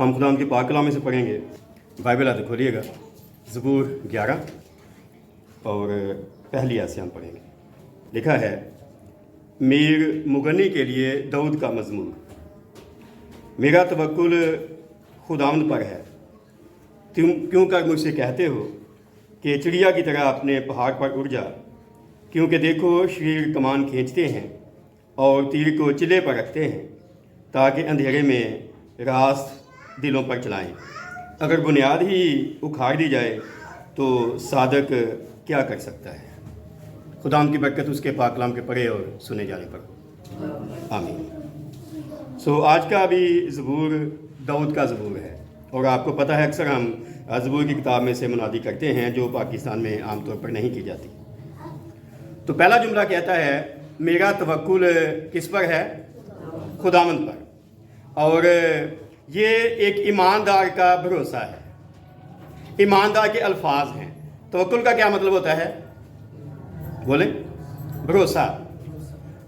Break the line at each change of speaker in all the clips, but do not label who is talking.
ہم خدا ان کی پاک کلام میں سے پڑھیں گے۔ بائبل آتے کھولیے گا، زبور 11 اور پہلی آیت سے ہم پڑھیں گے۔ لکھا ہے، میر مغنی کے لیے داؤد کا مزمور۔ میرا توکل خداوند پر ہے، تم کیوں کر مجھ سے کہتے ہو کہ چڑیا کی طرح اپنے پہاڑ پر اڑ جا، کیونکہ دیکھو شریر کمان کھینچتے ہیں اور تیر کو چلے پر رکھتے ہیں تاکہ اندھیرے میں راست دلوں پر چلائیں۔ اگر بنیاد ہی اکھاڑ دی جائے تو صادق کیا کر سکتا ہے؟ خدا ان کی برکت اس کے پاک کلام کے پڑھے اور سنے جانے پر آمین۔ آج کا بھی زبور داؤد کا زبور ہے، اور آپ کو پتہ ہے اکثر ہم زبور کی کتاب میں سے منادی کرتے ہیں جو پاکستان میں عام طور پر نہیں کی جاتی۔ تو پہلا جملہ کہتا ہے میرا توکل کس پر ہے؟ خداوند پر۔ اور یہ ایک ایماندار کا بھروسہ ہے، ایماندار کے الفاظ ہیں۔ توکل کا کیا مطلب ہوتا ہے؟ بولیں، بھروسہ۔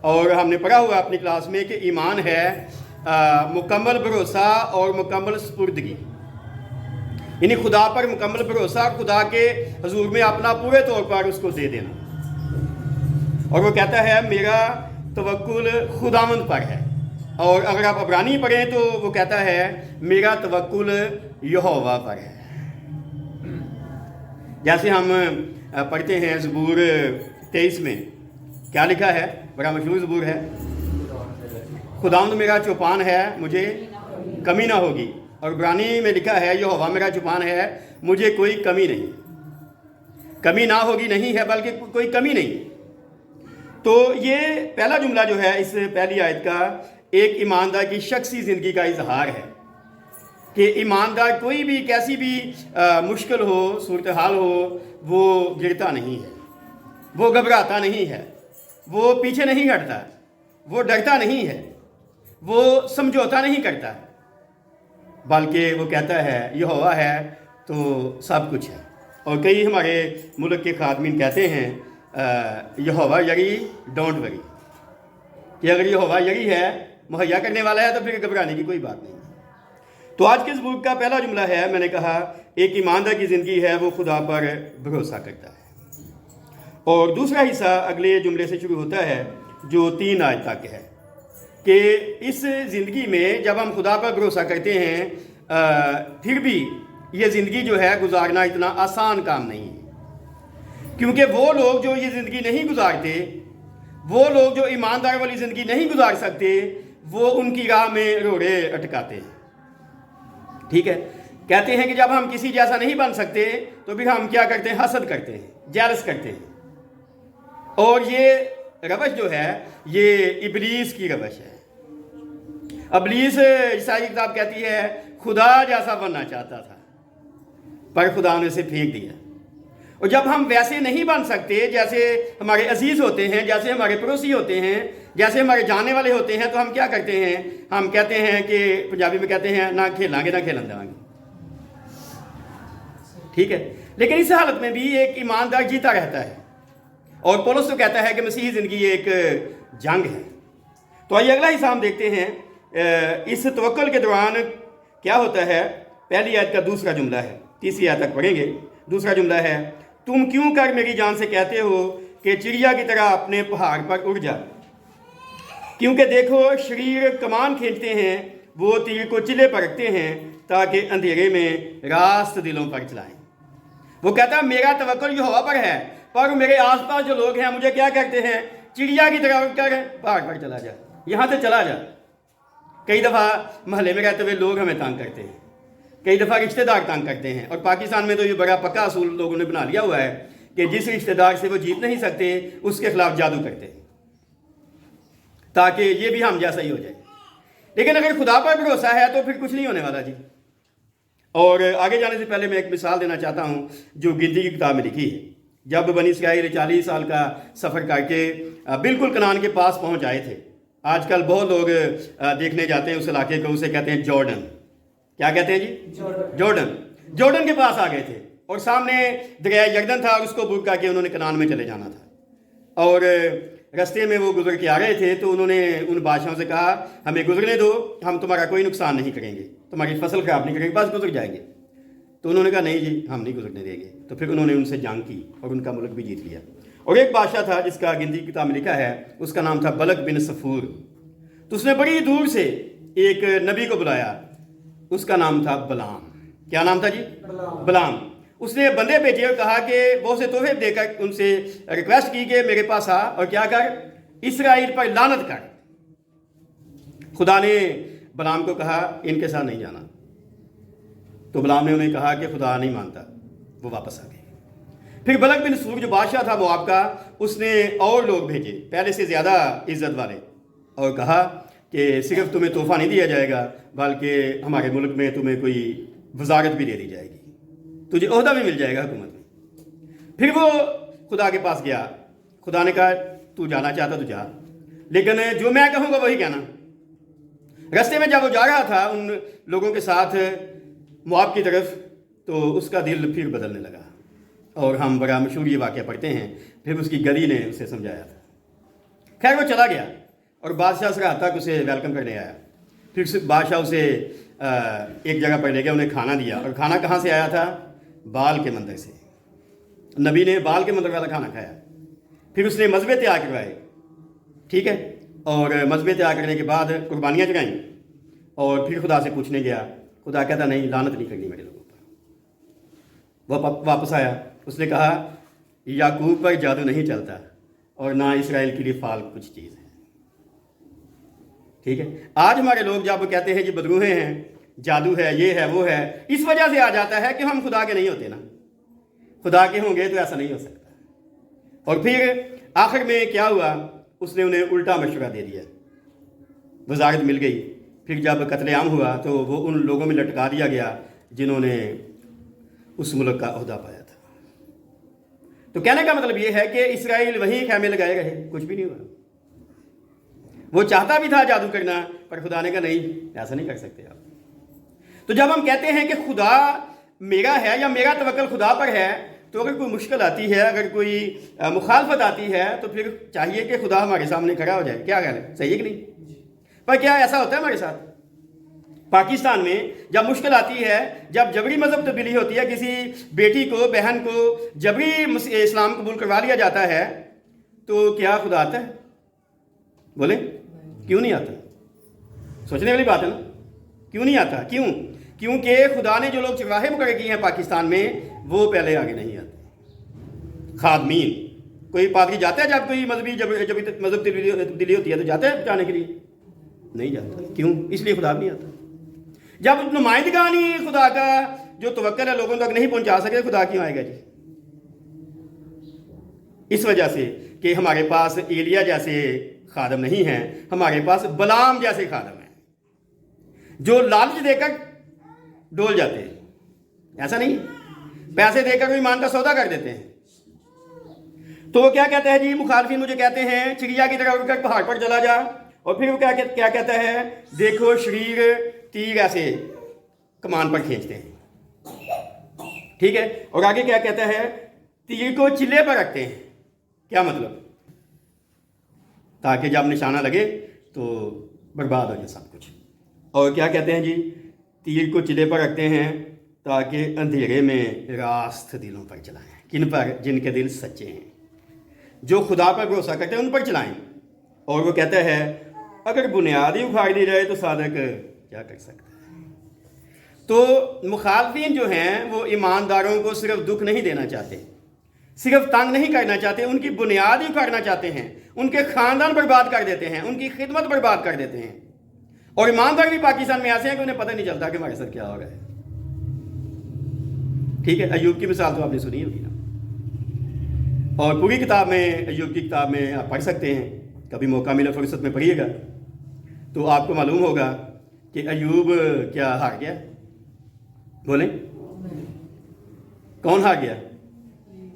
اور ہم نے پڑھا ہوا اپنی کلاس میں کہ ایمان ہے مکمل بھروسہ اور مکمل سپردگی، یعنی خدا پر مکمل بھروسہ، خدا کے حضور میں اپنا پورے طور پر اس کو دے دینا۔ اور وہ کہتا ہے میرا توکل خداوند پر ہے۔ اور اگر آپ عبرانی پڑھیں تو وہ کہتا ہے میرا توکل یہوہ پر ہے۔ جیسے ہم پڑھتے ہیں زبور 23 میں کیا لکھا ہے؟ بڑا مشہور زبور ہے، خداوند میرا چوپان ہے، مجھے کمی نہ ہوگی۔ اور عبرانی میں لکھا ہے یہوہ میرا چوپان ہے، مجھے کوئی کمی نہیں، کمی نہ ہوگی نہیں ہے بلکہ کوئی کمی نہیں۔ تو یہ پہلا جملہ جو ہے اس پہلی آیت کا ایک ایماندار کی شخصی زندگی کا اظہار ہے کہ ایماندار کوئی بھی کیسی بھی مشکل ہو، صورتحال ہو، وہ گرتا نہیں ہے، وہ گھبراتا نہیں ہے، وہ پیچھے نہیں ہٹتا، وہ ڈرتا نہیں ہے، وہ سمجھوتا نہیں کرتا، بلکہ وہ کہتا ہے یہوہ ہے تو سب کچھ ہے۔ اور کئی ہمارے ملک کے خادمین کہتے ہیں یہوہ یری ڈونٹ وری، کہ اگر یہوہ یری ہے، مہیا کرنے والا ہے، تو پھر گھبرانے کی کوئی بات نہیں۔ تو آج کے زبور کا پہلا جملہ ہے، میں نے کہا ایک ایماندار کی زندگی ہے، وہ خدا پر بھروسہ کرتا ہے۔ اور دوسرا حصہ اگلے جملے سے شروع ہوتا ہے جو 3 آیت تک ہے، کہ اس زندگی میں جب ہم خدا پر بھروسہ کرتے ہیں پھر بھی یہ زندگی جو ہے گزارنا اتنا آسان کام نہیں ہے، کیونکہ وہ لوگ جو یہ زندگی نہیں گزارتے، وہ لوگ جو ایماندار والی زندگی نہیں گزار سکتے، وہ ان کی راہ میں روڑے اٹکاتے ہیں۔ ٹھیک ہے، کہتے ہیں کہ جب ہم کسی جیسا نہیں بن سکتے تو پھر ہم کیا کرتے ہیں؟ حسد کرتے ہیں، جیلس کرتے ہیں۔ اور یہ روش جو ہے یہ ابلیس کی روش ہے۔ ابلیس، عیسائی کتاب کہتی ہے خدا جیسا بننا چاہتا تھا پر خدا نے اسے پھینک دیا۔ اور جب ہم ویسے نہیں بن سکتے جیسے ہمارے عزیز ہوتے ہیں، جیسے ہمارے پڑوسی ہوتے ہیں، جیسے ہمارے جانے والے ہوتے ہیں، تو ہم کیا کرتے ہیں؟ ہم کہتے ہیں کہ پنجابی میں کہتے ہیں نہ کھیلیں گے نہ کھیلن دیں گے۔ ٹھیک ہے، لیکن اس حالت میں بھی ایک ایماندار جیتا رہتا ہے۔ اور پولس تو کہتا ہے کہ مسیحی زندگی ایک جنگ ہے۔ تو آئیے اگلا حصہ ہم دیکھتے ہیں۔ اس توکل کے دوران کیا ہوتا ہے؟ پہلی آیت کا دوسرا جملہ ہے، تیسری آیت تک پڑھیں گے۔ دوسرا جملہ ہے تم کیوں کر میری جان سے کہتے ہو کہ چڑیا کی طرح اپنے پہاڑ پر اڑ جا، کیونکہ دیکھو شریر کمان کھینچتے ہیں، وہ تیر کو چلے پر رکھتے ہیں تاکہ اندھیرے میں راست دلوں پر چلائیں۔ وہ کہتا ہے میرا توکل یہوہ پر ہے، پر میرے آس پاس جو لوگ ہیں مجھے کیا کرتے ہیں؟ چڑیا کی طرح اڑ کر پہاڑ پر چلا جا، یہاں سے چلا جا۔ کئی دفعہ محلے میں رہتے ہوئے لوگ ہمیں تنگ کرتے ہیں، کئی دفعہ رشتہ دار تنگ کرتے ہیں، اور پاکستان میں تو یہ بڑا پکا اصول لوگوں نے بنا لیا ہوا ہے کہ جس رشتہ دار سے وہ جیت نہیں سکتے اس کے خلاف جادو کرتے ہیں تاکہ یہ بھی ہم جیسا ہی ہو جائے۔ لیکن اگر خدا پر بھروسہ ہے تو پھر کچھ نہیں ہونے والا جی۔ اور آگے جانے سے پہلے میں ایک مثال دینا چاہتا ہوں جو گنتی کی کتاب میں لکھی ہے۔ جب بنی اسرائیل 40 سال کا سفر کر کے بالکل کنعان کے پاس پہنچ آئے تھے، آج کل بہت لوگ دیکھنے جاتے ہیں اس علاقے کو، اسے کہتے ہیں جارڈن۔ کیا کہتے ہیں جی؟ جارڈن کے پاس آ گئے تھے، اور سامنے دریا یردن تھا، اور اس کو عبور کر کے انہوں نے کنعان میں چلے جانا تھا۔ اور رستے میں وہ گزر کے آ رہے تھے تو انہوں نے ان بادشاہوں سے کہا ہمیں گزرنے دو، ہم تمہارا کوئی نقصان نہیں کریں گے، تمہاری فصل خراب نہیں کریں گے، بس گزر جائیں گے۔ تو انہوں نے کہا نہیں جی ہم نہیں گزرنے دیں گے۔ تو پھر انہوں نے ان سے جنگ کی اور ان کا ملک بھی جیت لیا۔ اور ایک بادشاہ تھا جس کا گنتی کی کتاب میں لکھا ہے، اس کا نام تھا بلق بن صفور۔ تو اس نے بڑی دور سے ایک نبی کو بلایا، اس کا نام تھا بلام۔ کیا نام تھا جی؟ بلام۔ اس نے بندے بھیجے اور کہا کہ بہت سے تحفے دے کر ان سے ریکویسٹ کی کہ میرے پاس آ اور کیا کر، اسرائیل پر لعنت کر۔ خدا نے بلام کو کہا ان کے ساتھ نہیں جانا۔ تو بلام نے انہیں کہا کہ خدا نہیں مانتا، وہ واپس آ گئے۔ پھر بلق بن صفور جو بادشاہ تھا مواب کا، اس نے اور لوگ بھیجے پہلے سے زیادہ عزت والے، اور کہا کہ صرف تمہیں تحفہ نہیں دیا جائے گا بلکہ ہمارے ملک میں تمہیں کوئی وزارت بھی دے دی جائے گی، تجھے عہدہ بھی مل جائے گا حکومت میں۔ پھر وہ خدا کے پاس گیا، خدا نے کہا تو جانا چاہتا تو جا، لیکن جو میں کہوں گا وہی کہنا۔ رستے میں جب وہ جا رہا تھا ان لوگوں کے ساتھ مواب کی طرف، تو اس کا دل پھر بدلنے لگا، اور ہم بڑا مشہور یہ واقعہ پڑھتے ہیں۔ پھر اس کی گدی نے اسے سمجھایا تھا۔ خیر وہ چلا گیا اور بادشاہ سرحد تک اسے ویلکم کرنے آیا۔ پھر بادشاہ اسے ایک جگہ پر لے گیا، انہیں کھانا دیا، اور کھانا کہاں سے آیا تھا؟ بال کے مندر سے۔ نبی نے بال کے مندر والا کھانا کھایا۔ پھر اس نے مذبح تیار کروائے، ٹھیک ہے، اور مذبح تیار کرنے کے بعد قربانیاں چڑھائیں، اور پھر خدا سے پوچھنے گیا۔ خدا کہتا نہیں لعنت نہیں کرنی میرے لوگوں پر۔ وہ واپس آیا، اس نے کہا یعقوب پر جادو نہیں چلتا اور نہ اسرائیل کے لیے فال کچھ چیز ہے، ٹھیک ہے۔ آج ہمارے لوگ جب کہتے ہیں جی بدروہیں ہیں، جادو ہے، یہ ہے وہ ہے، اس وجہ سے آ جاتا ہے کہ ہم خدا کے نہیں ہوتے نا، خدا کے ہوں گے تو ایسا نہیں ہو سکتا۔ اور پھر آخر میں کیا ہوا، اس نے انہیں الٹا مشورہ دے دیا، وزارت مل گئی۔ پھر جب قتل عام ہوا تو وہ ان لوگوں میں لٹکا دیا گیا جنہوں نے اس ملک کا عہدہ پایا تھا۔ تو کہنے کا مطلب یہ ہے کہ اسرائیل وہیں خیمے لگائے رہے، کچھ بھی نہیں ہوا۔ وہ چاہتا بھی تھا جادو کرنا، پر خدا نے کہا نہیں ایسا نہیں کر سکتے آپ۔ تو جب ہم کہتے ہیں کہ خدا میرا ہے یا میرا توکل خدا پر ہے، تو اگر کوئی مشکل آتی ہے، اگر کوئی مخالفت آتی ہے، تو پھر چاہیے کہ خدا ہمارے سامنے کھڑا ہو جائے۔ کیا خیال ہے؟ صحیح ہے کہ نہیں؟ پر کیا ایسا ہوتا ہے ہمارے ساتھ؟ پاکستان میں جب مشکل آتی ہے، جب جبری مذہب تبدیلی ہوتی ہے، کسی بیٹی کو، بہن کو جبری اسلام قبول کروا لیا جاتا ہے، تو کیا خدا آتا ہے؟ بولیں کیوں نہیں آتا؟ سوچنے والی بات ہے نا، کیوں نہیں آتا؟ کیونکہ خدا نے جو لوگ چرواہے مقرر کیے ہیں پاکستان میں، وہ پہلے آگے نہیں آتے۔ خادمین، کوئی پادری جاتا ہے جب کوئی مذہب تبدیلی ہوتی ہے تو جاتا ہے بچانے کے لیے؟ نہیں جاتا۔ کیوں؟ اس لیے خدا نہیں آتا۔ جب نمائندگان ہی خدا کا جو توکل ہے لوگوں تک نہیں پہنچا سکے، خدا کیوں آئے گا جی؟ اس وجہ سے کہ ہمارے پاس ایلیا جیسے خادم نہیں ہیں، ہمارے پاس بلام جیسے خادم ہیں جو لالچ دے کر ڈول جاتے ہیں۔ ایسا نہیں، پیسے دے کر ایمان کا سودا کر دیتے ہیں۔ تو وہ کیا کہتا ہے جی؟ مخالفین مجھے کہتے ہیں چڑیا کی طرح اڑ کر پہاڑ پر چلا جا، اور پھر وہ کیا کہتا ہے؟ دیکھو شریر تیر ایسے کمان پر کھینچتے ہیں، ٹھیک ہے، اور آگے کیا کہتا ہے؟ تیر کو چلے پر رکھتے ہیں۔ کیا مطلب؟ تاکہ جب نشانہ لگے تو برباد ہو جائے سب کچھ۔ اور کیا کہتے ہیں جی؟ تیر کو چلے پر رکھتے ہیں تاکہ اندھیرے میں راست دلوں پر چلائیں۔ کن پر؟ جن کے دل سچے ہیں، جو خدا پر بھروسہ کرتے ہیں ان پر چلائیں۔ اور وہ کہتا ہے اگر بنیاد ہی اکھاڑ دی جائے تو صادق کیا کر سکتا ہے؟ تو مخالفین جو ہیں وہ ایمانداروں کو صرف دکھ نہیں دینا چاہتے، صرف تنگ نہیں کرنا چاہتے، ان کی بنیاد ہی اکھاڑنا چاہتے ہیں، ان کے خاندان برباد کر دیتے ہیں، ان کی خدمت برباد کر دیتے ہیں۔ اور ایماندار بھی پاکستان میں ایسے ہیں کہ انہیں پتہ نہیں چلتا کہ ہمارے ساتھ کیا ہو رہا ہے، ٹھیک ہے۔ ایوب کی مثال تو آپ نے سنی ہوگی نا، اور پوری کتاب میں، ایوب کی کتاب میں آپ پڑھ سکتے ہیں، کبھی موقع ملے فرصت میں پڑھیے گا تو آپ کو معلوم ہوگا کہ ایوب کیا ہار گیا۔ بولیں کون ہار گیا؟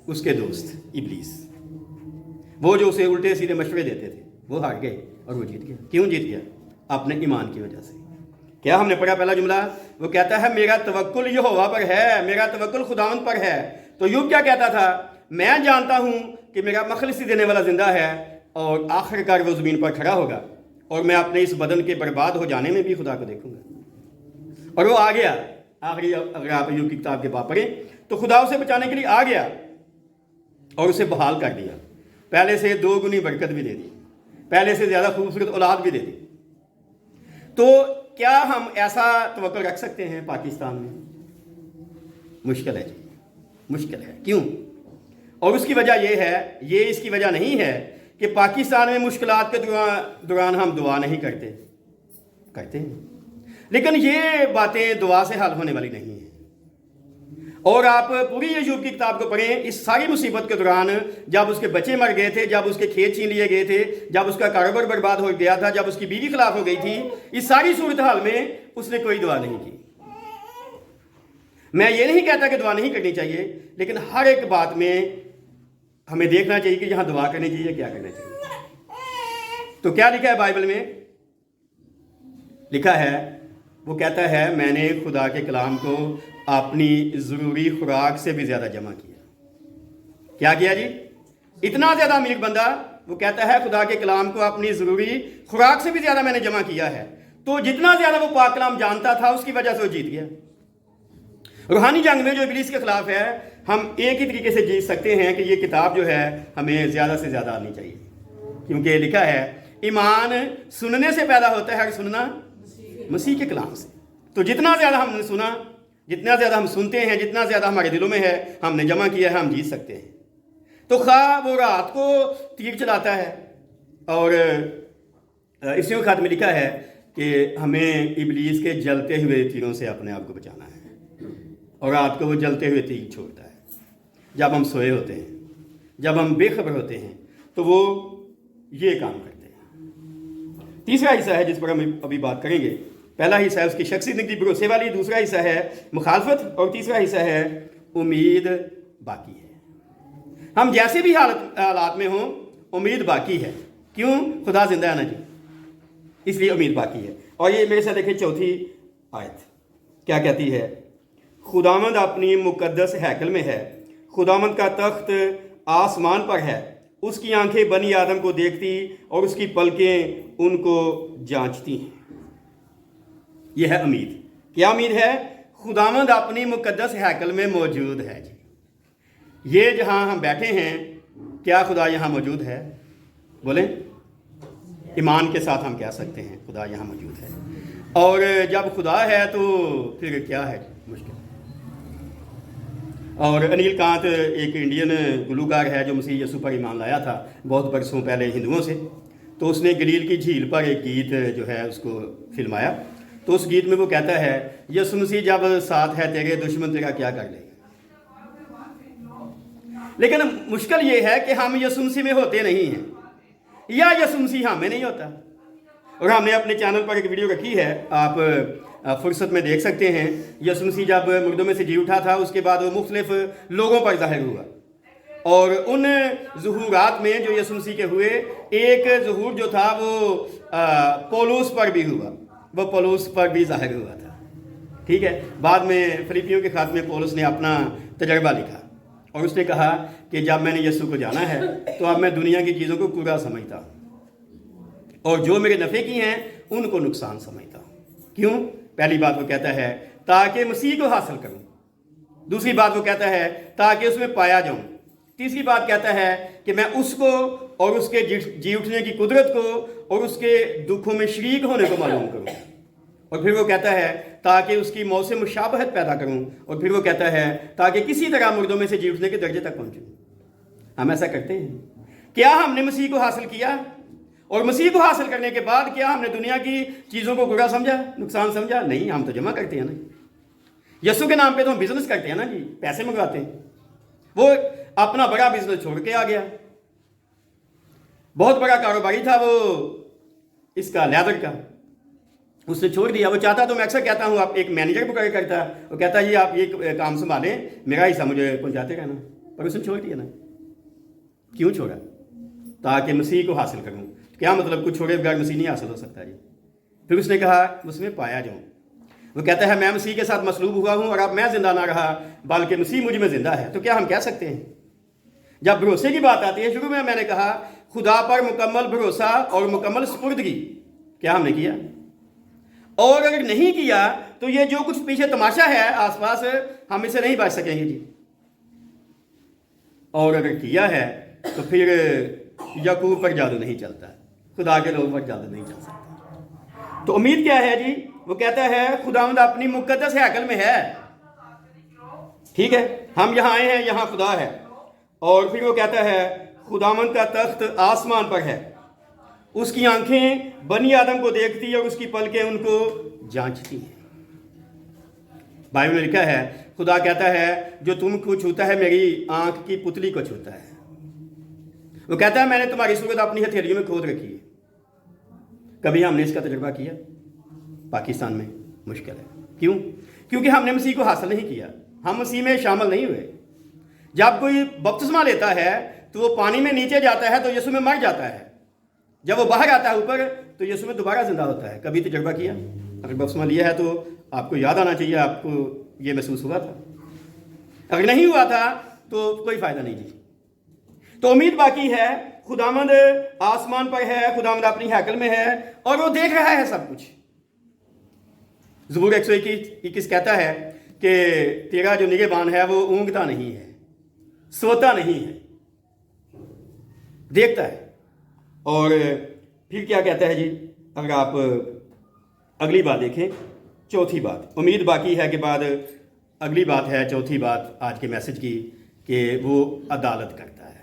اس کے دوست ابلیس، وہ جو اسے الٹے سیدھے مشورے دیتے تھے، وہ ہار گئے اور وہ جیت گیا۔ کیوں جیت گیا؟ اپنے ایمان کی وجہ سے۔ کیا ہم نے پڑھا پہلا جملہ؟ وہ کہتا ہے میرا توکل یہوہ پر ہے، میرا توکل خداوند پر ہے۔ تو ایوب کیا کہتا تھا؟ میں جانتا ہوں کہ میرا مخلصی دینے والا زندہ ہے، اور آخر کار وہ زمین پر کھڑا ہوگا اور میں اپنے اس بدن کے برباد ہو جانے میں بھی خدا کو دیکھوں گا. اور وہ آ گیا آخری. اگر آپ ایوب کی کتاب کے باب پڑھیں تو خدا اسے بچانے کے لیے آ گیا اور اسے بحال کر دیا. پہلے سے 2 گنی برکت بھی دے دی, پہلے سے زیادہ خوبصورت اولاد بھی دے دی. تو کیا ہم ایسا توقع رکھ سکتے ہیں پاکستان میں؟ مشکل ہے جی, مشکل ہے. کیوں؟ اور اس کی وجہ یہ ہے, یہ اس کی وجہ نہیں ہے کہ پاکستان میں مشکلات کے دوران ہم دعا نہیں کرتے ہیں, لیکن یہ باتیں دعا سے حل ہونے والی نہیں ہیں. اور آپ پوری ایوب کی کتاب کو پڑھیں, اس ساری مصیبت کے دوران جب اس کے بچے مر گئے تھے, جب اس کے کھیت چھین لیے گئے تھے, جب اس کا کاروبار برباد ہو گیا تھا, جب اس کی بیوی خلاف ہو گئی تھی, اس ساری صورتحال میں اس نے کوئی دعا نہیں کی. میں یہ نہیں کہتا کہ دعا نہیں کرنی چاہیے, لیکن ہر ایک بات میں ہمیں دیکھنا چاہیے کہ جہاں دعا کرنی چاہیے کیا کرنا چاہیے. تو کیا لکھا ہے بائبل میں؟ لکھا ہے, وہ کہتا ہے میں نے خدا کے کلام کو اپنی ضروری خوراک سے بھی زیادہ جمع کیا. کیا کیا جی؟ اتنا زیادہ امیر بندہ, وہ کہتا ہے خدا کے کلام کو اپنی ضروری خوراک سے بھی زیادہ میں نے جمع کیا ہے. تو جتنا زیادہ وہ پاک کلام جانتا تھا اس کی وجہ سے وہ جیت گیا. روحانی جنگ میں جو ابلیس کے خلاف ہے, ہم ایک ہی طریقے سے جیت سکتے ہیں کہ یہ کتاب جو ہے ہمیں زیادہ سے زیادہ آنی چاہیے. کیونکہ لکھا ہے ایمان سننے سے پیدا ہوتا ہے, اور سننا مسیح کے کلام سے. تو جتنا زیادہ ہم نے سنا, جتنا زیادہ ہم سنتے ہیں, جتنا زیادہ ہمارے دلوں میں ہے, ہم نے جمع کیا ہے, ہم جیت سکتے ہیں. تو خواہ وہ رات کو تیر چلاتا ہے, اور اسی خط میں لکھا ہے کہ ہمیں ابلیس کے جلتے ہوئے تیروں سے اپنے آپ کو بچانا ہے, اور رات کو وہ جلتے ہوئے تیر چھوڑتا ہے. جب ہم سوئے ہوتے ہیں, جب ہم بے خبر ہوتے ہیں, تو وہ یہ کام کرتے ہیں. تیسرا حصہ ہے جس پر ہم ابھی بات کریں گے. پہلا حصہ ہے اس کی شخصی زندگی بھروسے والی, دوسرا حصہ ہے مخالفت, اور تیسرا حصہ ہے امید باقی ہے. ہم جیسے بھی حالات میں ہوں, امید باقی ہے. کیوں؟ خدا زندہ ہے نا جی, اس لیے امید باقی ہے. اور یہ میرے ساتھ دیکھیں 4 آیت کیا کہتی ہے. خداوند اپنی مقدس ہیکل میں ہے, خداوند کا تخت آسمان پر ہے, اس کی آنکھیں بنی آدم کو دیکھتی اور اس کی پلکیں ان کو جانچتی ہیں. یہ ہے امید. کیا امید ہے؟ خداوند اپنی مقدس ہیکل میں موجود ہے جی. یہ جہاں ہم بیٹھے ہیں, کیا خدا یہاں موجود ہے؟ بولیں. ایمان کے ساتھ ہم کہہ سکتے ہیں خدا یہاں موجود ہے. اور جب خدا ہے تو پھر کیا ہے؟ مشکل. اور انیل کانت ایک انڈین گلوکار ہے جو مسیح یسوع پر ایمان لایا تھا بہت برسوں پہلے ہندوؤں سے. تو اس نے گلیل کی جھیل پر ایک گیت جو ہے اس کو فلمایا. تو اس گیت میں وہ کہتا ہے یسوع مسیح جب ساتھ ہے تیرے, دشمن تیرا کیا کر لے گا. لیکن مشکل یہ ہے کہ ہم یسوع مسیح میں ہوتے نہیں ہیں, یا یسوع مسیح ہمیں نہیں ہوتا. اور ہم نے اپنے چینل پر ایک ویڈیو رکھی ہے, آپ فرصت میں دیکھ سکتے ہیں. یسوع مسیح جب مردوں میں سے جی اٹھا تھا, اس کے بعد وہ مختلف لوگوں پر ظاہر ہوا, اور ان ظہورات میں جو یسوع مسیح کے ہوئے, ایک ظہور جو تھا وہ پولس پر بھی ہوا, وہ پولس پر بھی ظاہر ہوا تھا. ٹھیک ہے. بعد میں فلیپیوں کے خط میں پولس نے اپنا تجربہ لکھا, اور اس نے کہا کہ جب میں نے یسوع کو جانا ہے تو اب میں دنیا کی چیزوں کو پورا سمجھتا ہوں, اور جو میرے نفع کی ہیں ان کو نقصان سمجھتا ہوں. کیوں؟ پہلی بات وہ کہتا ہے تاکہ مسیح کو حاصل کروں. دوسری بات وہ کہتا ہے تاکہ اس میں پایا جاؤں. تیسری بات کہتا ہے کہ میں اس کو اور اس کے جی اٹھنے کی قدرت کو اور اس کے دکھوں میں شریک ہونے کو معلوم کروں. اور پھر وہ کہتا ہے تاکہ اس کی موت سے مشابہت پیدا کروں. اور پھر وہ کہتا ہے تاکہ کسی طرح مردوں میں سے جی اٹھنے کے درجے تک پہنچوں. ہم ایسا کرتے ہیں؟ کیا ہم نے مسیح کو حاصل کیا؟ اور مسیح کو حاصل کرنے کے بعد کیا ہم نے دنیا کی چیزوں کو برا سمجھا, نقصان سمجھا؟ نہیں, ہم تو جمع کرتے ہیں نا. یسوع کے نام پہ تو ہم بزنس کرتے ہیں نا جی, پیسے منگواتے ہیں. وہ اپنا بڑا بزنس چھوڑ کے آ گیا, بہت بڑا کاروباری تھا وہ اس کا لیدر کا, اس نے چھوڑ دیا. وہ چاہتا تو میں اکثر کہتا ہوں آپ ایک مینیجر مقرر کرتا, وہ کہتا جی آپ یہ کام سنبھالیں, میرا حصہ مجھے پہنچاتے رہنا. پر اس نے چھوڑ دیا نا. کیوں چھوڑا؟ تاکہ مسیح کو حاصل کروں. کیا مطلب کچھ چھوڑے بغیر مسیح نہیں حاصل ہو سکتا جی. پھر اس نے کہا اس میں پایا جاؤں. وہ کہتا ہے میں مسیح کے ساتھ مصلوب ہوا ہوں, اور اب میں زندہ نہ رہا بلکہ مسیح مجھ میں زندہ ہے. تو کیا ہم کہہ سکتے ہیں؟ جب بھروسے کی بات آتی ہے, شروع میں نے کہا خدا پر مکمل بھروسہ اور مکمل سپردگی، کیا ہم نے کیا؟ اور اگر نہیں کیا تو یہ جو کچھ پیچھے تماشا ہے آس پاس، ہم اسے نہیں بچ سکیں گے جی۔ اور اگر کیا ہے تو پھر یعقوب پر جادو نہیں چلتا، خدا کے لوگوں پر جادو نہیں چل سکتا۔ تو امید کیا ہے جی؟ وہ کہتا ہے خداوند اپنی مقدس ہیکل میں ہے، ٹھیک ہے، ہم یہاں آئے ہیں، یہاں خدا ہے۔ اور پھر وہ کہتا ہے خداوند کا تخت آسمان پر ہے، اس کی آنکھیں بنی آدم کو دیکھتی اور اس کی پلکیں ان کو جانچتی ہیں۔ بائبل میں لکھا ہے خدا کہتا ہے جو تم کو چھوتا ہے میری آنکھ کی پتلی کو چھوتا ہے۔ وہ کہتا ہے میں نے تمہاری صورت اپنی ہتھیلیوں میں کھود رکھی ہے۔ کبھی ہم نے اس کا تجربہ کیا؟ پاکستان میں مشکل ہے۔ کیوں؟ کیونکہ ہم نے مسیح کو حاصل نہیں کیا، ہم مسیح میں شامل نہیں ہوئے۔ جب کوئی بپتسمہ لیتا ہے تو وہ پانی میں نیچے جاتا ہے تو یسوع میں مر جاتا ہے، جب وہ باہر آتا ہے اوپر تو یسوع میں دوبارہ زندہ ہوتا ہے۔ کبھی تجربہ کیا؟ اگر بپتسمہ لیا ہے تو آپ کو یاد آنا چاہیے، آپ کو یہ محسوس ہوا تھا۔ اگر نہیں ہوا تھا تو کوئی فائدہ نہیں جی۔ تو امید باقی ہے، خداوند آسمان پر ہے، خداوند اپنی ہیکل میں ہے اور وہ دیکھ رہا ہے سب کچھ۔ زبور 121 کہتا ہے کہ تیرا جو نگہبان ہے وہ اونگتا نہیں ہے، سوتا نہیں ہے، دیکھتا ہے۔ اور پھر کیا کہتا ہے جی؟ اگر آپ اگلی بات دیکھیں، چوتھی بات امید باقی ہے کے بعد اگلی بات ہے، چوتھی بات آج کے میسج کی، کہ وہ عدالت کرتا ہے۔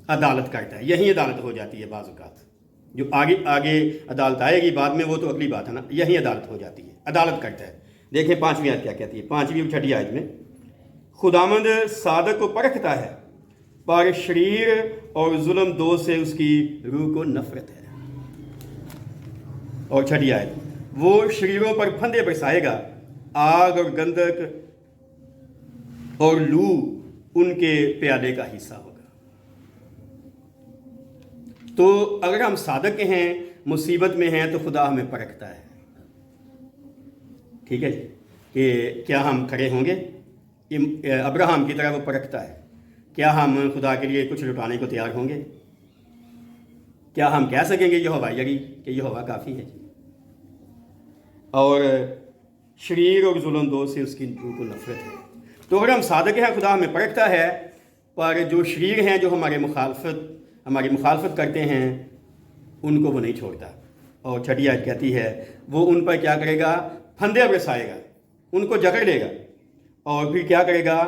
عدالت کرتا ہے، یہی عدالت ہو جاتی ہے بعض اوقات، جو آگے عدالت آئے گی بعد میں وہ تو اگلی بات ہے نا، یہی عدالت ہو جاتی ہے، عدالت کرتا ہے۔ دیکھیں 5ویں آیت کیا کہتی ہے، 5ویں اور 6ٹھی آیت میں خداوند صادق کو پرکھتا ہے پر شریر اور ظلم دو سے اس کی روح کو نفرت ہے۔ اور 6ٹھی آیت، وہ شریروں پر پھندے برسائے گا، آگ اور گندک اور لو ان کے پیالے کا حصہ ہوگا۔ تو اگر ہم صادق ہیں، مصیبت میں ہیں، تو خدا ہمیں پرکھتا ہے، ٹھیک ہے جی، کہ کیا ہم کھڑے ہوں گے؟ ابراہیم کی طرح وہ پرکھتا ہے، کیا ہم خدا کے لیے کچھ لٹانے کو تیار ہوں گے؟ کیا ہم کہہ سکیں گے یہوہ یری کہ یہوہ کافی ہے جی؟ اور شریر اور ظلم دو سے اس کی روح کو نفرت ہے۔ تو اگر ہم صادق ہیں، خدا ہمیں پرکھتا ہے، پر جو شریر ہیں، جو ہماری مخالفت کرتے ہیں، ان کو وہ نہیں چھوڑتا۔ اور 6ٹھی آیت کہتی ہے وہ ان پر کیا کرے گا؟ پھندے برسائے گا، ان کو جکڑ لے گا، اور پھر کیا کرے گا؟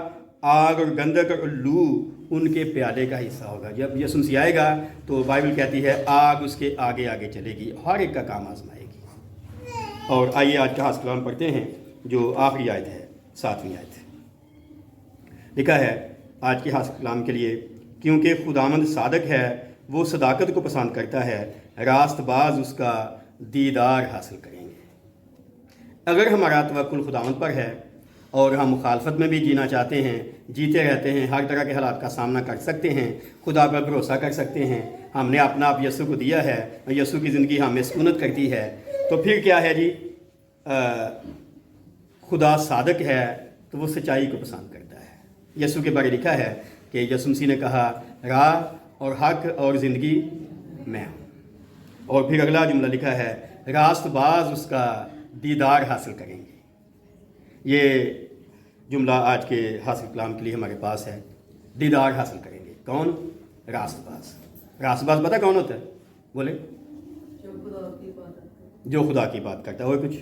آگ اور گندک اور لو ان کے پیالے کا حصہ ہوگا۔ جب یسوع مسیح آئے گا تو بائبل کہتی ہے آگ اس کے آگے آگے چلے گی، ہر ایک کا کام آزمائے گی۔ اور آئیے آج کا خاص کلام پڑھتے ہیں، جو آخری آیت ہے، 7ویں آیت۔ لکھا ہے آج کے خاص کلام کے لیے، کیونکہ خداوند صادق ہے، وہ صداقت کو پسند کرتا ہے، راست باز اس کا دیدار حاصل کریں گے۔ اگر ہمارا توکل خداوند پر ہے اور ہم مخالفت میں بھی جینا چاہتے ہیں، جیتے رہتے ہیں، ہر طرح کے حالات کا سامنا کر سکتے ہیں، خدا پر بھروسہ کر سکتے ہیں، ہم نے اپنا آپ یسوع کو دیا ہے، یسوع کی زندگی ہمیں سکونت کرتی ہے، تو پھر کیا ہے جی؟ خدا صادق ہے تو وہ سچائی کو پسند کرتا ہے۔ یسوع کے بارے لکھا ہے کہ یسوع مسیح نے کہا راہ اور حق اور زندگی میں ہوں۔ اور پھر اگلا جملہ لکھا ہے راست باز اس کا دیدار حاصل کریں گے۔ یہ جملہ آج کے حاصل کلام کے لیے ہمارے پاس ہے، دیدار حاصل کریں گے۔ کون؟ راست باز۔ راست باز پتہ کون ہوتا ہے؟ بولے؟ جو خدا کی بات کرتا ہے، وہ کچھ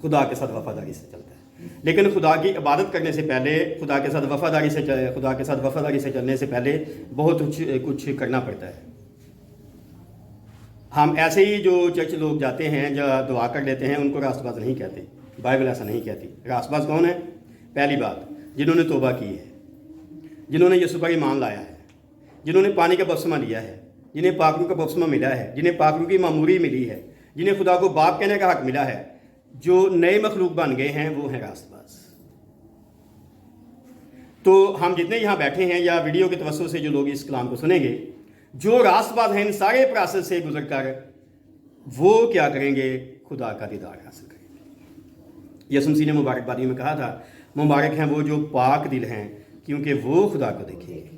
خدا کے ساتھ وفاداری سے چلتا ہے۔ لیکن خدا کی عبادت کرنے سے پہلے، خدا کے ساتھ وفاداری سے چلنے سے پہلے بہت کچھ کرنا پڑتا ہے۔ ہم ایسے ہی جو چرچ لوگ جاتے ہیں، جو دعا کر لیتے ہیں، ان کو راست باز نہیں کہتے، بائبل ایسا نہیں کہتی۔ راست باز کون ہے؟ پہلی بات، جنہوں نے توبہ کی ہے، جنہوں نے یسوع پر ایمان لایا ہے، جنہوں نے پانی کا بپتسمہ لیا ہے، جنہیں پاک روح کا بپتسمہ ملا ہے، جنہیں پاک روح کی معموری ملی ہے، جنہیں خدا کو باپ کہنے کا حق ملا ہے، جو نئے مخلوق بن گئے ہیں، وہ ہیں راست باز۔ تو ہم جتنے یہاں بیٹھے ہیں یا ویڈیو کے توسط سے جو لوگ اس کلام کو سنیں گے، جو راست باز ہیں ان سارے پروسیس سے گزر کر وہ کیا کریں گے؟ خدا کا دیدار حاصل کریں گے۔ یسوع مسیح نے مبارک بادی میں کہا تھا مبارک ہیں وہ جو پاک دل ہیں کیونکہ وہ خدا کو دیکھیں گے۔